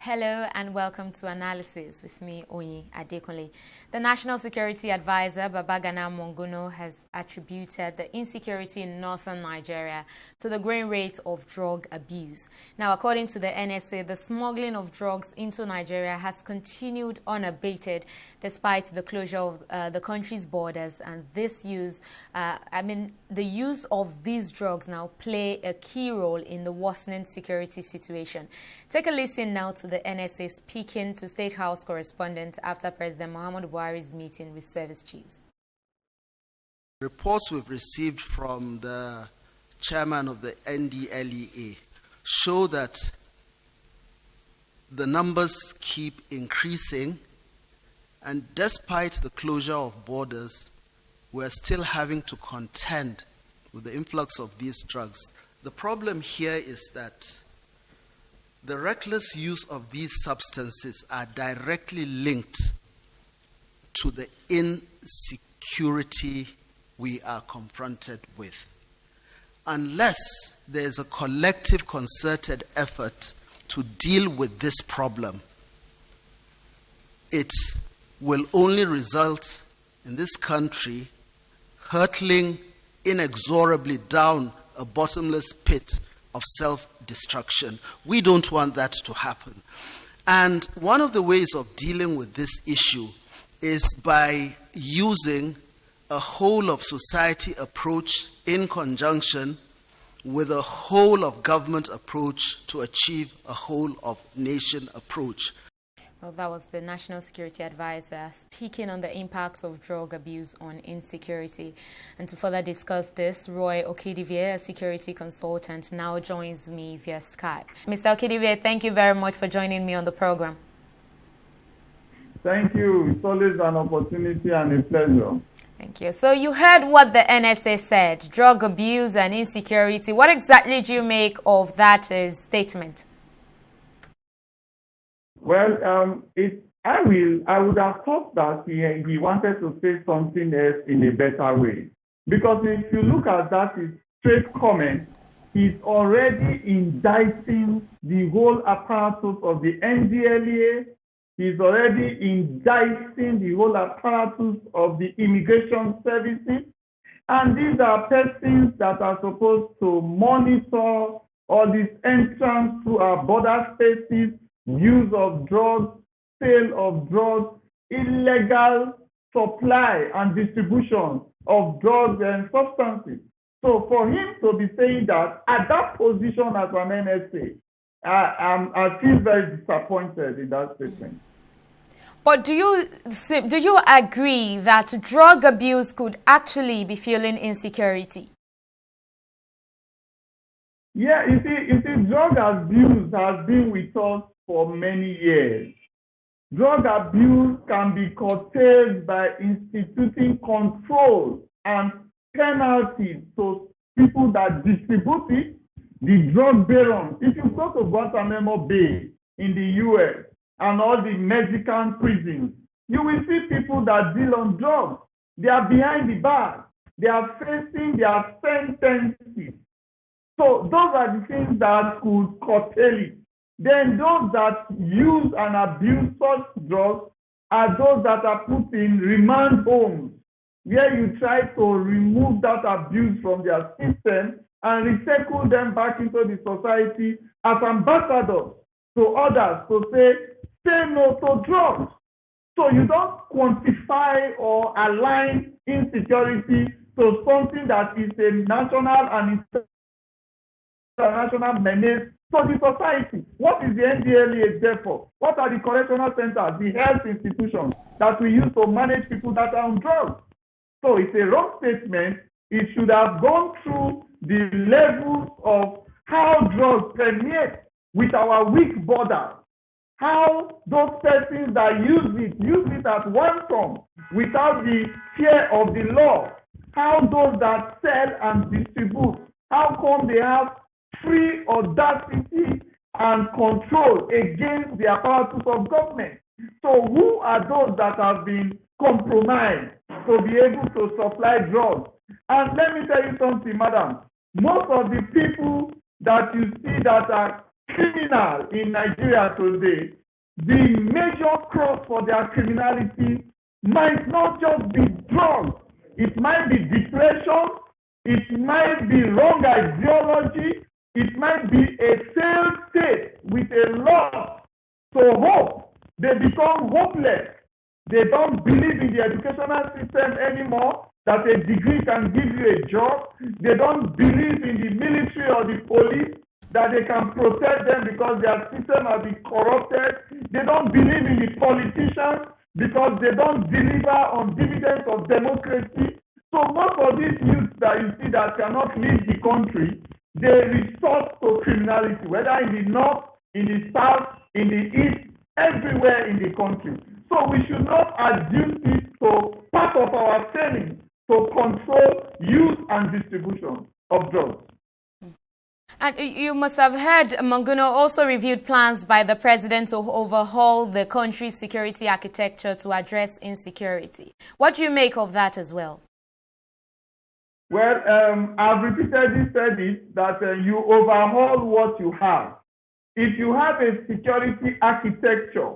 Hello and welcome to Analysis with me, Oyi Adekunle. The National Security Advisor, Babagana Monguno, has attributed the insecurity in northern Nigeria to the growing rate of drug abuse. Now, according to the NSA, the smuggling of drugs into Nigeria has continued unabated despite the closure of the country's borders, and the use of these drugs now play a key role in the worsening security situation. Take a listen now to the NSA speaking to State House correspondent after President Muhammadu Buhari's meeting with service chiefs. Reports we've received from the chairman of the NDLEA show that the numbers keep increasing, and despite the closure of borders, we're still having to contend with the influx of these drugs. The problem here is that the reckless use of these substances are directly linked to the insecurity we are confronted with. Unless there is a collective concerted effort to deal with this problem, it will only result in this country hurtling inexorably down a bottomless pit of self-destruction. We don't want that to happen. And one of the ways of dealing with this issue is by using a whole of society approach in conjunction with a whole of government approach to achieve a whole of nation approach. Well, that was the National Security Advisor speaking on the impacts of drug abuse on insecurity. And to further discuss this, Roy Okedivie, a security consultant, now joins me via Skype. Mr. Okedivie, thank you very much for joining me on the program. Thank you. It's always an opportunity and a pleasure. Thank you. So you heard what the NSA said, drug abuse and insecurity. What exactly do you make of that statement? Well, I would have thought that he wanted to say something else in a better way. Because if you look at that, his straight comment, he's already indicting the whole apparatus of the NDLEA. He's already indicting the whole apparatus of the immigration services. And these are persons that are supposed to monitor all these entrance to our border spaces, use of drugs, sale of drugs, illegal supply and distribution of drugs and substances. So for him to be saying that at that position as an NSA, I feel very disappointed in that statement. But do you agree that drug abuse could actually be fueling insecurity? Yeah, you see, drug abuse has been with us for many years. Drug abuse can be curtailed by instituting control and penalties to people that distribute it, the drug barons. If you go to Guantanamo Bay in the US and all the Mexican prisons, you will see people that deal on drugs. They are behind the bars. They are facing their sentences. So those are the things that could curtail it. Then those that use and abuse such drugs are those that are put in remand homes, where you try to remove that abuse from their system and recycle them back into the society as ambassadors to others to say no to drugs. So you don't quantify or align insecurity to something that is a national and international menace to the society. What is the NDLEA there for? What are the correctional centers, the health institutions that we use to manage people that are on drugs? So it's a wrong statement. It should have gone through the levels of how drugs permeate with our weak borders. How those persons that use it at ransom without the fear of the law. How those that sell and distribute, how come they have free audacity and control against the apparatus of government? So who are those that have been compromised to be able to supply drugs? And let me tell you something, madam. Most of the people that you see that are criminal in Nigeria today, the major cause for their criminality might not just be drugs. It might be depression, it might be wrong ideology, it might be a failed state with a lot to hope. They become hopeless. They don't believe in the educational system anymore, that a degree can give you a job. They don't believe in the military or the police, that they can protect them because their system has been corrupted. They don't believe in the politicians because they don't deliver on dividends of democracy. So most of these youths that you see that cannot leave the country, they resort to criminality, whether in the north, in the south, in the east, everywhere in the country. So we should not adduce it to part of our training to control use and distribution of drugs. And you must have heard Monguno also reviewed plans by the president to overhaul the country's security architecture to address insecurity. What do you make of that as well? Well, I've repeatedly said it, that you overhaul what you have. If you have a security architecture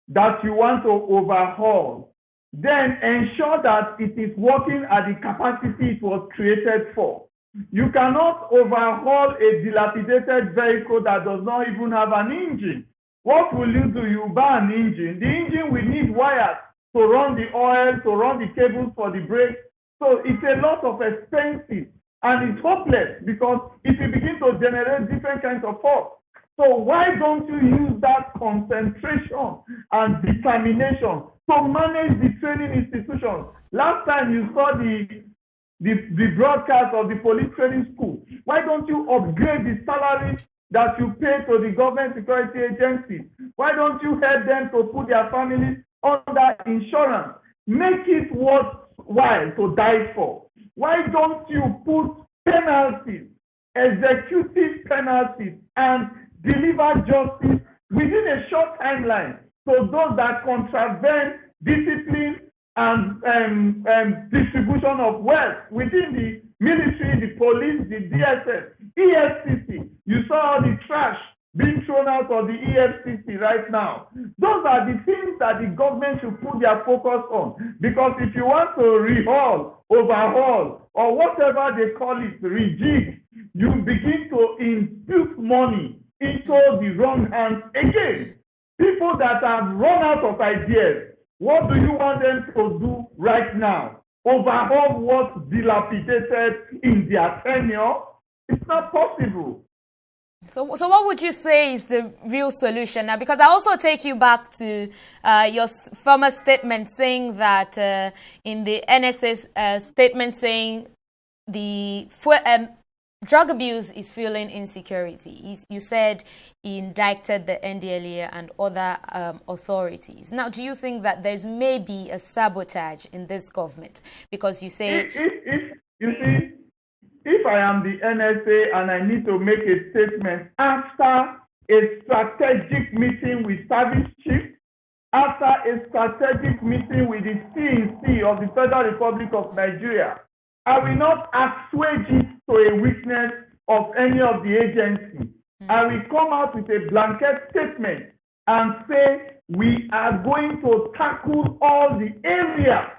that you want to overhaul, then ensure that it is working at the capacity it was created for. You cannot overhaul a dilapidated vehicle that does not even have an engine. What will you do? You buy an engine. The engine will need wires to run the oil, to run the cables for the brakes. So it's a lot of expenses and it's hopeless because if you begin to generate different kinds of force, so why don't you use that concentration and determination to manage the training institutions? Last time you saw the broadcast of the police training school. Why don't you upgrade the salaries that you pay to the government security agencies? Why don't you help them to put their families under insurance? Make it worthwhile to die for. Why don't you put penalties, executive penalties, and deliver justice within a short timeline to those that contravene discipline and distribution of wealth within the military, the police, the DSS, EFCC. You saw all the trash being thrown out of the EFCC right now. Those are the things that the government should put their focus on. Because if you want to overhaul, or whatever they call it, rejig, you begin to impute money into the wrong hands again. People that have run out of ideas, what do you want them to do right now? Overhaul what's dilapidated in their tenure? It's not possible. So what would you say is the real solution now? Because I also take you back to your former statement saying that in the NSA's statement saying the drug abuse is fueling insecurity. You said he indicted the NDLEA and other authorities. Now, do you think that there's maybe a sabotage in this government? Because you say... If I am the NSA and I need to make a statement after a strategic meeting with service chiefs, after a strategic meeting with the CNC of the Federal Republic of Nigeria, I will not assuage it to a weakness of any of the agencies. I will come out with a blanket statement and say we are going to tackle all the areas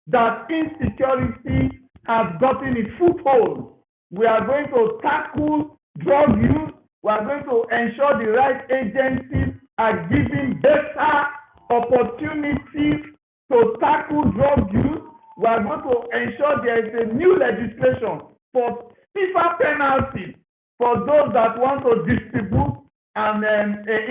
that insecurity has gotten its foothold. We are going to tackle drug use. We are going to ensure the right agencies are given better opportunities to tackle drug use. We are going to ensure there is a new legislation for stiffer penalties for those that want to distribute and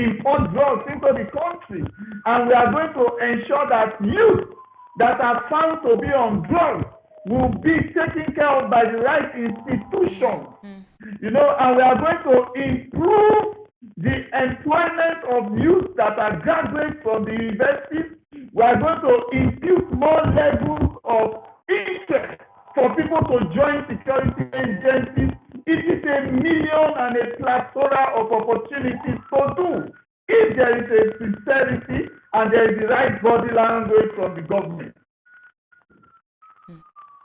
import drugs into the country. And we are going to ensure that youth that are found to be on drugs will be taken care of by the right institutions. And we are going to improve the employment of youth that are graduates from the universities. We are going to impute more levels of interest for people to join security agencies. It is a million and a plethora of opportunities to do if there is a sincerity and there is the right body language from the government.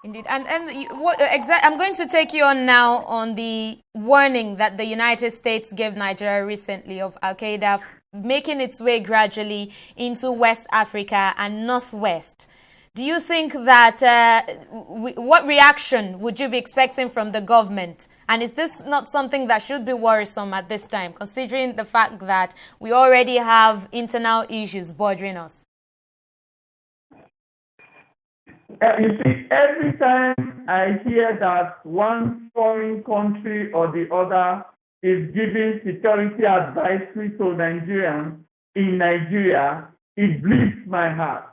Indeed. I'm going to take you on now on the warning that the United States gave Nigeria recently of Al-Qaeda making its way gradually into West Africa and Northwest. Do you think that, what reaction would you be expecting from the government? And is this not something that should be worrisome at this time, considering the fact that we already have internal issues bordering us? You see, every time I hear that one foreign country or the other is giving security advisory to Nigerians in Nigeria, it bleeds my heart.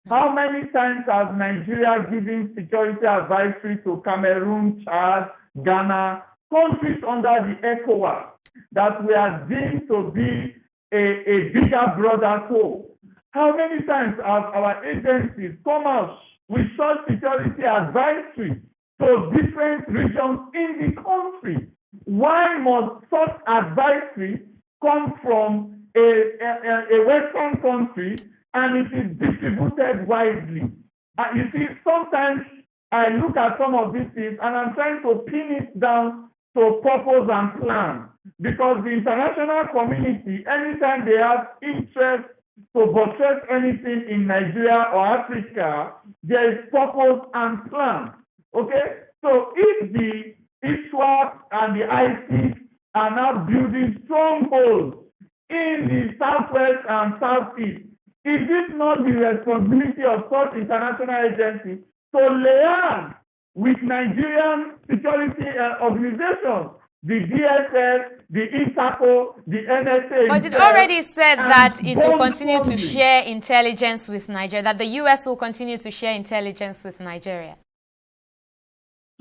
How many times has Nigeria given security advisory to Cameroon, Chad, Ghana, countries under the ECOWAS that we are deemed to be a bigger brother to? How many times have our agencies come out with such security advisory to different regions in the country? Why must such advisory come from a Western country and it is distributed widely? You see, sometimes I look at some of these things and I'm trying to pin it down to purpose and plan, because the international community, anytime they have interest to buttress anything in Nigeria or Africa, there is purpose and plan. Okay? So if the ISWAP and the ISIS are now building strongholds in the southwest and southeast, is it not the responsibility of such international agencies to liaise with Nigerian security organizations, the DSS, the Interpol, the NSA? But it already said that it will continue to share intelligence with Nigeria, that the U.S. will continue to share intelligence with Nigeria.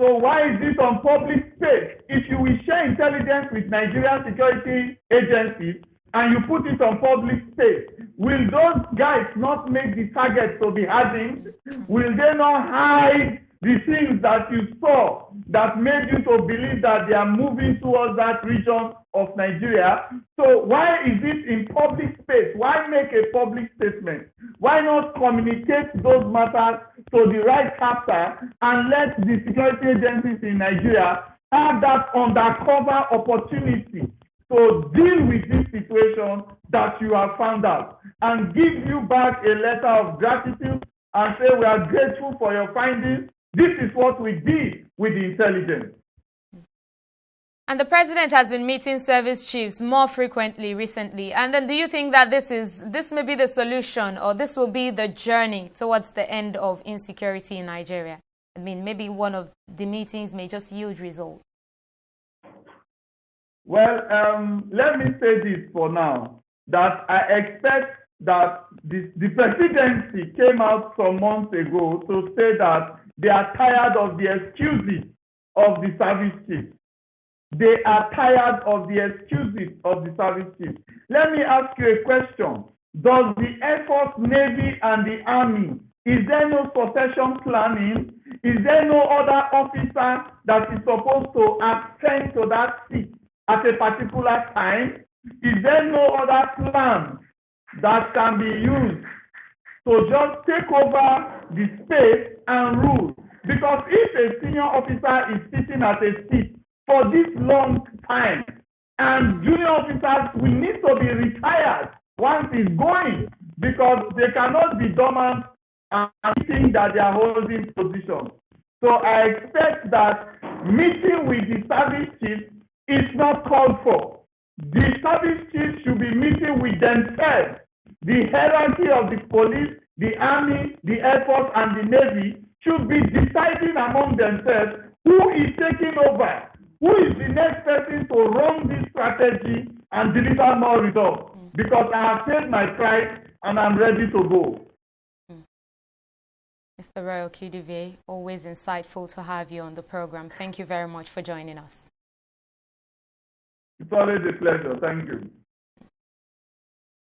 So why is it on public space? If you will share intelligence with Nigerian security agencies and you put it on public space, will those guys not make the target to be hardened? Will they not hide the things that you saw that made you to believe that they are moving towards that region of Nigeria? So why is it in public space? Why make a public statement? Why not communicate those matters to the right chapter and let the security agencies in Nigeria have that undercover opportunity to deal with this situation that you have found out and give you back a letter of gratitude and say, we are grateful for your findings. This is what we did with the intelligence. And the president has been meeting service chiefs more frequently recently. And then do you think that this may be the solution, or this will be the journey towards the end of insecurity in Nigeria? I mean, maybe one of the meetings may just yield results. Well, let me say this for now, that I expect that the presidency came out some months ago to say that they are tired of the excuses of the service chiefs. They are tired of the excuses of the service chiefs. Let me ask you a question. Does the Air Force, Navy, and the Army, is there no succession planning? Is there no other officer that is supposed to ascend to that seat at a particular time? Is there no other plan that can be used to just take over the space and rule? Because if a senior officer is sitting at a seat for this long time, and junior officers will need to be retired once he's going, because they cannot be dormant and think that they are holding positions. So I expect that meeting with the service chiefs is not called for. The service chiefs should be meeting with themselves. The hierarchy of the police, the army, the air force, and the navy should be deciding among themselves who is taking over, who is the next person to run this strategy and deliver more results. Because I have paid my price and I'm ready to go. Mr. Royal Kidive, always insightful to have you on the program. Thank you very much for joining us. It's always a pleasure. Thank you.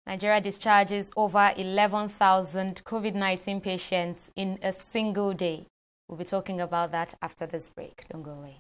Nigeria discharges over 11,000 COVID-19 patients in a single day. We'll be talking about that after this break. Don't go away.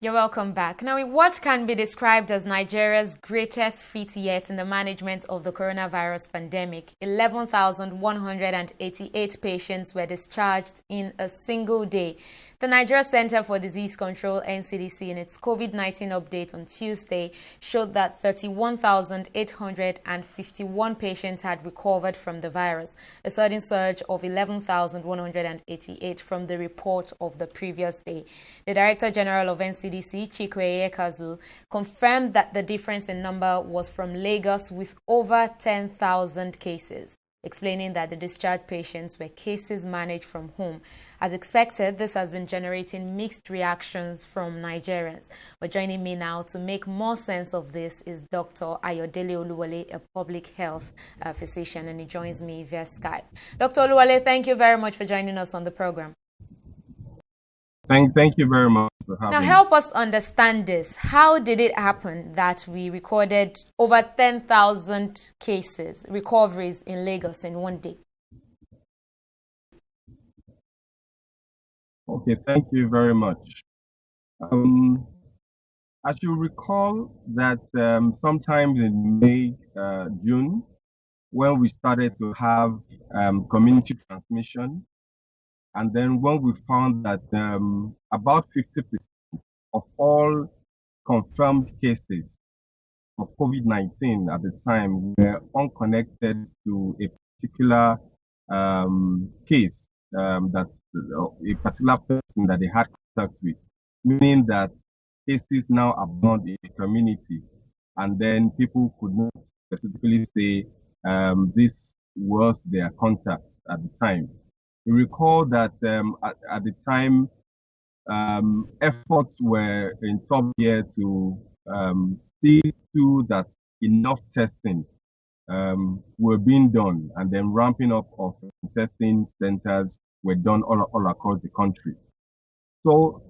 You're welcome back. Now, what can be described as Nigeria's greatest feat yet in the management of the coronavirus pandemic? 11,188 patients were discharged in a single day. The Nigeria Center for Disease Control, NCDC, in its COVID-19 update on Tuesday, showed that 31,851 patients had recovered from the virus, a sudden surge of 11,188 from the report of the previous day. The Director General of NCDC, Chikwe Kazu, confirmed that the difference in number was from Lagos with over 10,000 cases, explaining that the discharged patients were cases managed from home. As expected, this has been generating mixed reactions from Nigerians. But joining me now to make more sense of this is Dr. Ayodele Oluwole, a public health physician, and he joins me via Skype. Dr. Oluwole, thank you very much for joining us on the program. Thank you very much for having me. Now, help us understand this. How did it happen that we recorded over 10,000 cases, recoveries in Lagos in one day? Okay, thank you very much. As you recall that sometimes in May, June, when we started to have community transmission, and then when we found that about 50% of all confirmed cases of COVID-19 at the time were unconnected to a particular case, that a particular person that they had contact with, meaning that cases now abound in the community, and then people could not specifically say this was their contact at the time. We recall that at the time, efforts were in top gear to see to that enough testing were being done, and then ramping up of testing centers were done all across the country. So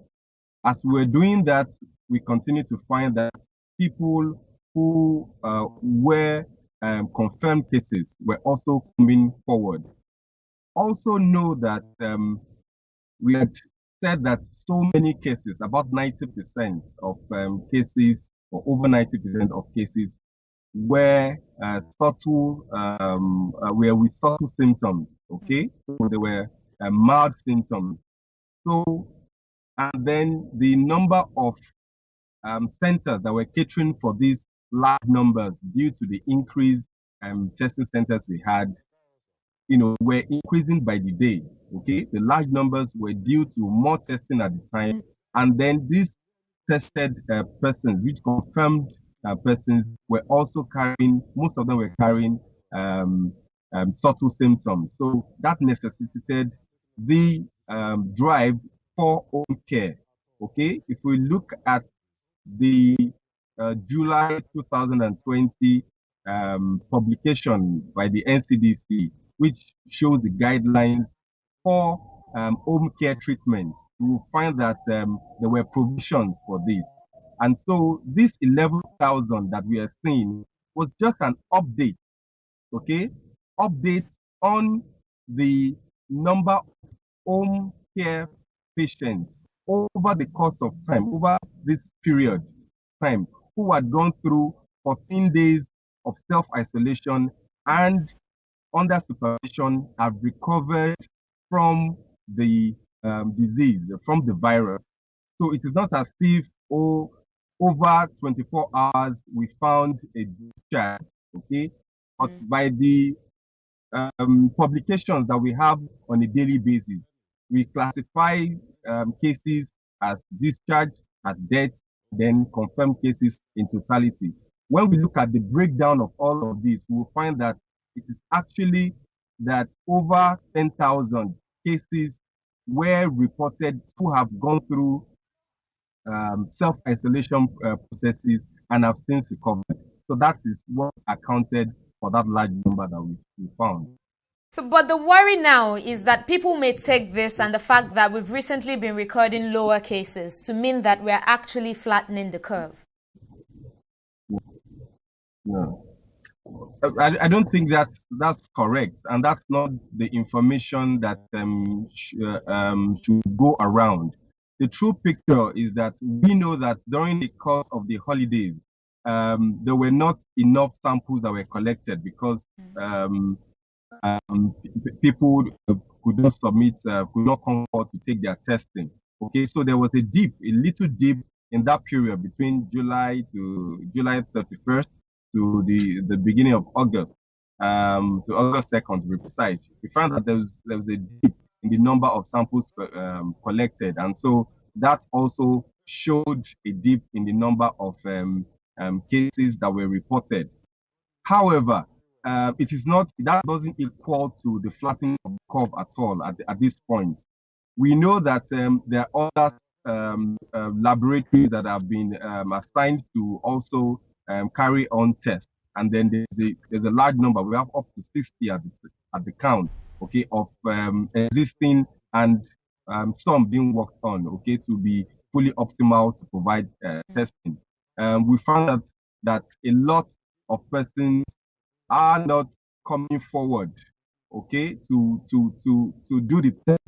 as we're doing that, we continue to find that people who were confirmed cases were also coming forward. Also know that we had said that so many cases, about 90% of cases, or over 90% of cases, were subtle, were with subtle symptoms. Okay, so they were mild symptoms. So, and then the number of centers that were catering for these large numbers due to the increased testing centers we had, were increasing by the day. Okay, the large numbers were due to more testing at the time, and then these tested persons, which confirmed persons, were also carrying, most of them were carrying subtle symptoms. So that necessitated the drive for home care. Okay, if we look at the July 2020 publication by the NCDC, which shows the guidelines for home care treatment, we will find that there were provisions for this. And so this 11,000 that we are seeing was just an update, okay? Update on the number of home care patients over the course of time, over this period time, who had gone through 14 days of self-isolation and under supervision have recovered from the disease, from the virus. So it is not as if, over 24 hours we found a discharge, okay? But by the publications that we have on a daily basis, we classify cases as discharge, as death, then confirmed cases in totality. When we look at the breakdown of all of this, we will find that it is actually that over 10,000 cases were reported who have gone through self-isolation processes and have since recovered. So that is what accounted for that large number that we found. So, but the worry now is that people may take this and the fact that we've recently been recording lower cases to mean that we're actually flattening the curve. No. I don't think that's correct, and that's not the information that should go around. the true picture is that we know that during the course of the holidays, there were not enough samples that were collected because people could not submit, could not come forward to take their testing. Okay, so there was a little dip in that period between July 31st to the beginning of August, to August 2nd to be precise. We found that there was a dip in the number of samples collected, and so that also showed a dip in the number of cases that were reported. However, it is not, that doesn't equal to the flattening of the curve at all at this point. We know that there are other laboratories that have been assigned to also carry on tests. And then there's a large number. We have up to 60 at the count, okay, of existing and some being worked on, okay, to be fully optimal to provide testing. We found out that a lot of persons are not coming forward, okay, to do the test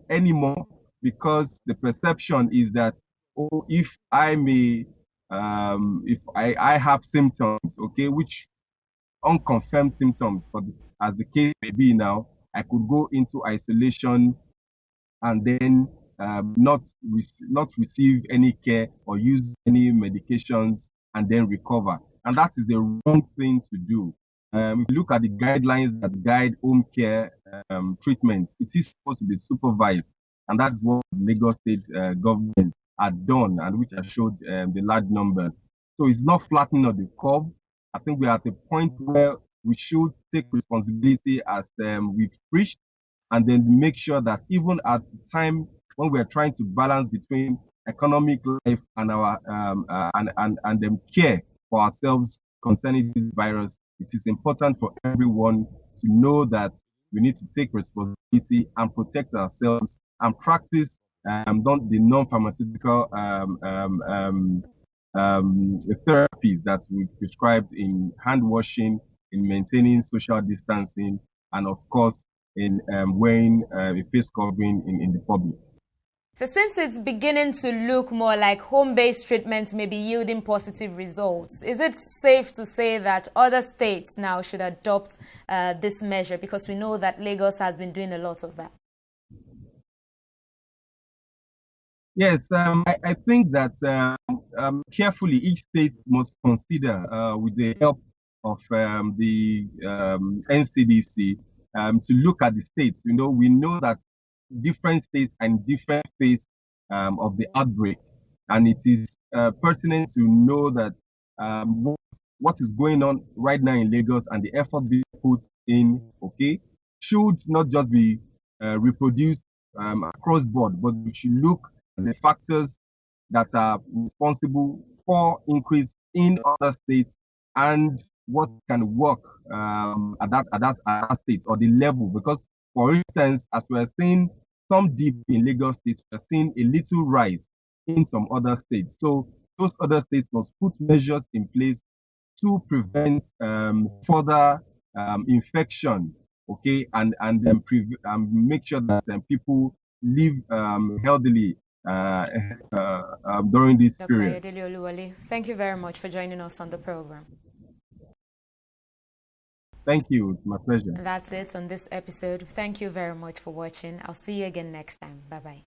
anymore, because the perception is that, oh, if I may, if I have symptoms, okay, which unconfirmed symptoms, but as the case may be now, I could go into isolation and then not receive any care or use any medications and then recover. And that is the wrong thing to do. If you look at the guidelines that guide home care treatment, it is supposed to be supervised. And that's what the Lagos State government had done, and which has showed the large numbers. So it's not flattening of the curve. I think we are at a point where we should take responsibility as we've preached, and then make sure that even at the time when we are trying to balance between economic life and our and care for ourselves concerning this virus, it is important for everyone to know that we need to take responsibility and protect ourselves and practice the non-pharmaceutical therapies that we prescribed in hand washing, in maintaining social distancing, and of course in wearing a face covering in the public. So since it's beginning to look more like home-based treatments may be yielding positive results, is it safe to say that other states now should adopt this measure? Because we know that Lagos has been doing a lot of that. Yes, I think that carefully each state must consider, with the help of the NCDC, to look at the states. You know, we know that different states and different phase of the outbreak, and it is pertinent to know that what is going on right now in Lagos and the effort being put in, okay, should not just be reproduced across board, but we should look at the factors that are responsible for increase in other states and what can work at that state or the level. Because, for instance, as we are seeing some dip in Lagos State, we are seeing a little rise in some other states. So those other states must put measures in place to prevent further infection, okay, and then make sure that people live healthily during this period. Dr. Ayodele Oluwole, thank you very much for joining us on the program. Thank you. It's my pleasure. And that's it on this episode. Thank you very much for watching. I'll see you again next time. Bye-bye.